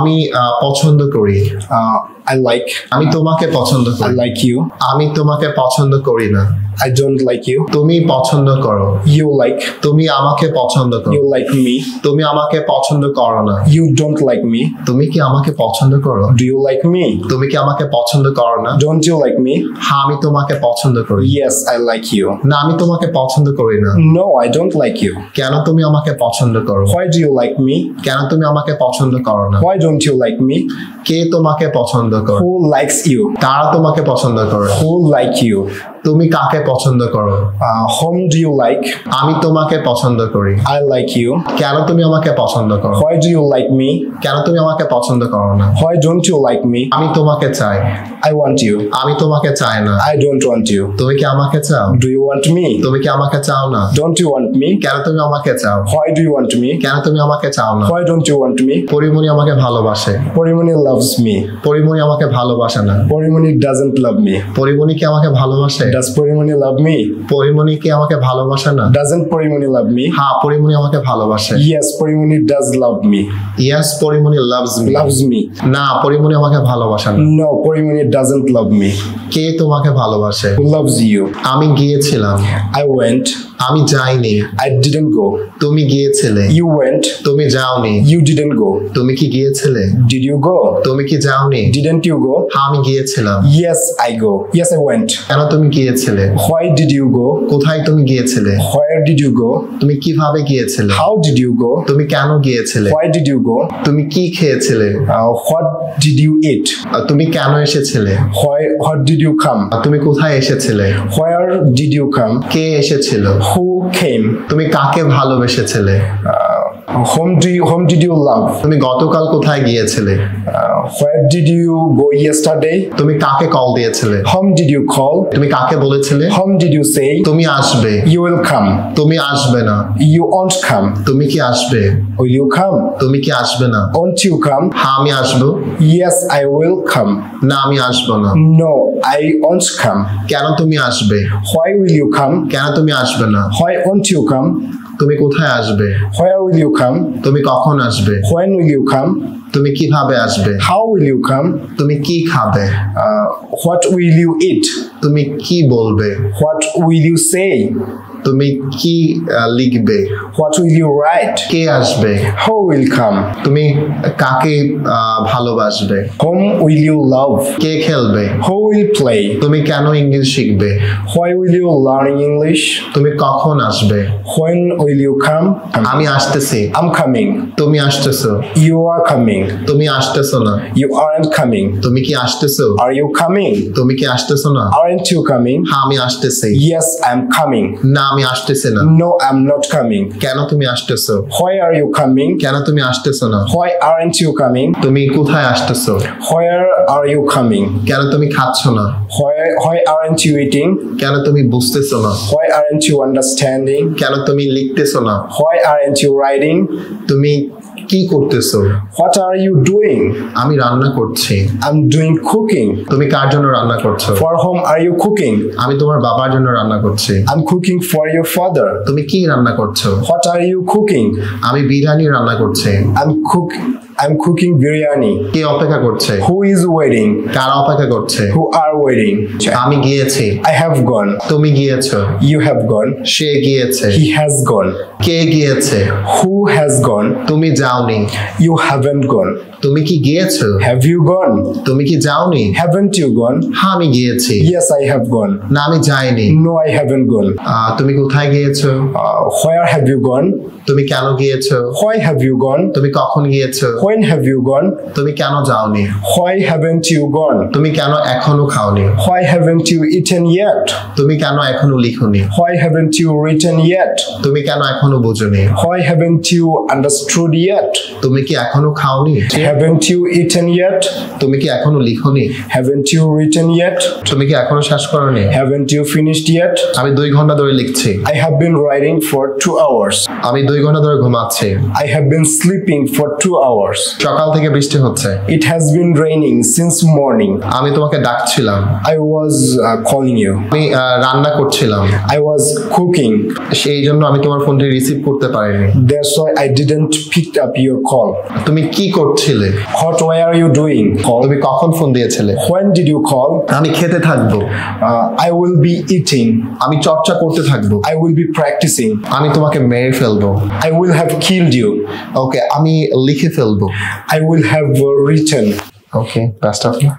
আমি পছন্দ করি। I like. আমি তোমাকে পছন্দ I করি। like you. আমি তোমাকে পছন্দ করি না। I don't like you. তুমি পছন্দ করো। You like. তুমি আমাকে পছন্দ করো। You like me. তুমি আমাকে পছন্দ করো না। You don't like me. তুমি কি আমাকে পছন্দ করো? Do you like me? তুমি কি আমাকে পছন্দ করো না? Don't you like me? হ্যাঁ, আমি তোমাকে পছন্দ করি। Yes, I like you. না, আমি তোমাকে পছন্দ করি না। No, I don't like you. কেন তুমি আমাকে পছন্দ করো? Why do you like me? কেন তুমি আমাকে পছন্দ করো না? Why don't you like me? কে তোমাকে পছন্দ করে? Who likes you? কারা তোমাকে পছন্দ করে? Who like you? তুমি কাকে পছন্দ করো? Whom do you like? আমি তোমাকে পছন্দ করি। I like you. কেন তুমি আমাকে পছন্দ করো? Why do you like me? কেন তুমি আমাকে পছন্দ করো না? Why don't you like me? আমি তোমাকে চাই। I want you. আমি তোমাকে চাই না। I don't want you. তুমি কি আমাকে চাও? Do you want me? তুমি কি আমাকে চাও না? Don't you want me? কেন তুমি আমাকে চাও? Why do you want me? কেন তুমি আমাকে চাও না? Why don't you want me? Pori Moni আমাকে ভালোবাসে। Porimoni loves me. পরিমণি আমাকে ভালোবাসে না। Porimoni doesn't love me. Pori Moni কি আমাকে ভালোবাসে? Does Porimoni love me? Pori Moni কি আমাকে ভালোবাসে না? Doesn't Porimoni love me? হ্যাঁ, পরিমণি আমাকে ভালোবাসে। Yes, Porimoni does love me. Yes, Pori Moni loves me. Loves me. না, পরিমণি আমাকে ভালোবাসে না। No, Porimoni doesn't love me. কে তোমাকে ভালোবাসে? Who loves you? আমি গিয়েছিলাম। I went. আমি যাইনি। I didn't go. তুমি গিয়েছিলে। You went. তুমি যাওনি। You didn't go. তুমি কি গিয়েছিলে? Did you go? তুমি কি যাওনি? Didn't you go? হ্যাঁ, আমি গিয়েছিলাম। Yes, I go. Yes, I went. কেন তুমি গিয়েছিলে? Why did you go? কোথায় তুমি গিয়েছিলে? Where did you go? তুমি কিভাবে গিয়েছিলে? How did you go? তুমি কেন গিয়েছিলে? Why did you go? তুমি কি খেয়েছিলে? What did you eat? তুমি কেন এসেছিলে? What did you come? তুমি কোথায় এসেছিলে? Where did you come? কে এসেছিল? Who came? তুমি কাকে ভালোবেসেছিলে? Whom did you love? তুমি গতকাল কোথায় গিয়েছিলে? Where did you go yesterday? তুমি কাকে কল দিয়েছিলে? Whom did you call? তুমি কাকে বলেছিলে? Whom did you say? তুমি আসবে। You will come. তুমি আসবে না। You won't come. তুমি কি আসবে? Will you come? তুমি কি আসবে না? Won't you come? হ্যাঁ, আমি আসবো। Yes, I will come. না, আমি আসবো না। No, I won't come. কেন তুমি আসবে? Why will you come? কেন তুমি আসবে না? Why won't you come? তুমি কোথায় আসবে? Where will you come? তুমি কখন আসবে? When will you come? তুমি কিভাবে আসবে? How will you come? তুমি কি খাবে? What will you eat? তুমি কি বলবে? What will you say? তুমি কি লিখবে? What will you write? কে আসবে? Who will come? তুমি কাকে ভালোবাসবে? Whom will you love? কে খেলবে? Who will play? তুমি কেন ইংলিশ শিখবে? Why will you learn English? তুমি কখন আসবে? When will you come? আমি আসতেছি। I'm coming. তুমি আসতেছো। You are coming. তুমি আসতেছো না। You aren't coming. তুমি কি আসতেছো? Are you coming? তুমি কি আসতেছো না? Aren't you coming? হ্যাঁ, আমি আসতেছি। Yes, I'm coming. না, আমি আসতেছি না। No, I'm not coming. কেন তুমি আসতেছো? Why are you coming? কেন তুমি আসতেছো না? Why aren't you coming? তুমি কোথায় আসতেছো? Where are you coming? কেন তুমি খাচ্ছ না? Why aren't you eating? কেন তুমি বুঝতেছো না? Why aren't you understanding? কেন তুমি লিখতেছো না? Why aren't you writing? তুমি কি করতেছো? What are you doing? আমি রান্না করছি। I'm doing cooking. তুমি কার জন্য রান্না করছো? For whom are you cooking? আমি তোমার বাবার জন্য রান্না করছি। I'm cooking for your father. তুমি কি রান্না করছো? What are you cooking? আমি বিরিয়ানি রান্না করছি। I'm cooking biryani. কে অপেক্ষা করছে? Who is waiting? কারা অপেক্ষা করছে? Who are waiting? আমি গিয়েছি। I have gone. তুমি গিয়েছো। You have gone. সে গিয়েছে। He has gone. কে গিয়েছে? Who has gone? তুমি যাওনি। You haven't gone. তুমি কি গিয়েছো? Have you gone? তুমি কি যাওনি? Haven't you gone? হ্যাঁ, আমি গিয়েছি। Yes, I have gone. না, আমি যাইনি। No, I haven't gone. তুমি কোথায় গিয়েছো? Where have you gone? তুমি কেন গিয়েছো? Why have you gone? তুমি কখন গিয়েছো? When have you gone? তুমি কেন যাওনি? Why haven't you gone? তুমি কেন এখনো খাওনি? Why haven't you eaten yet? তুমি কেন এখনো লিখোনি? Why haven't you written yet? তুমি কেন এখনো বোঝোনি? Why haven't you understood yet? তুমি কি এখনো খাওনি? Haven't you eaten yet? তুমি কি এখনো লিখোনি? Haven't you written yet? তুমি কি এখনো শেষ করোনি? Haven't you finished yet? আমি 2 ঘন্টা ধরে লিখছি। I have been writing for 2 hours. আমি 2 ঘন্টা ধরে ঘুমাচ্ছি। I have been sleeping for 2 hours. সকাল থেকে বৃষ্টি হচ্ছে। It has been raining since morning. আমি তোমাকে ডাকছিলাম। I was calling you. আমি রান্না করছিলাম। I was cooking. সেই জন্য আমি তোমার ফোনটি রিসিভ করতে পারিনি। That's why I didn't pick up your call. তুমি কি করছিলে? করছিলে? What were you doing? Call. তুমি কখন ফোন দিয়েছিলে? When did you call? আমি খেতে থাকবো। I will be eating. আমি চর্চা করতে থাকবো। I will be practicing. আমি তোমাকে মেরে ফেলবো। I will have killed you. ওকে, আমি লিখে ফেলবো। I will have written. Okay, best of luck.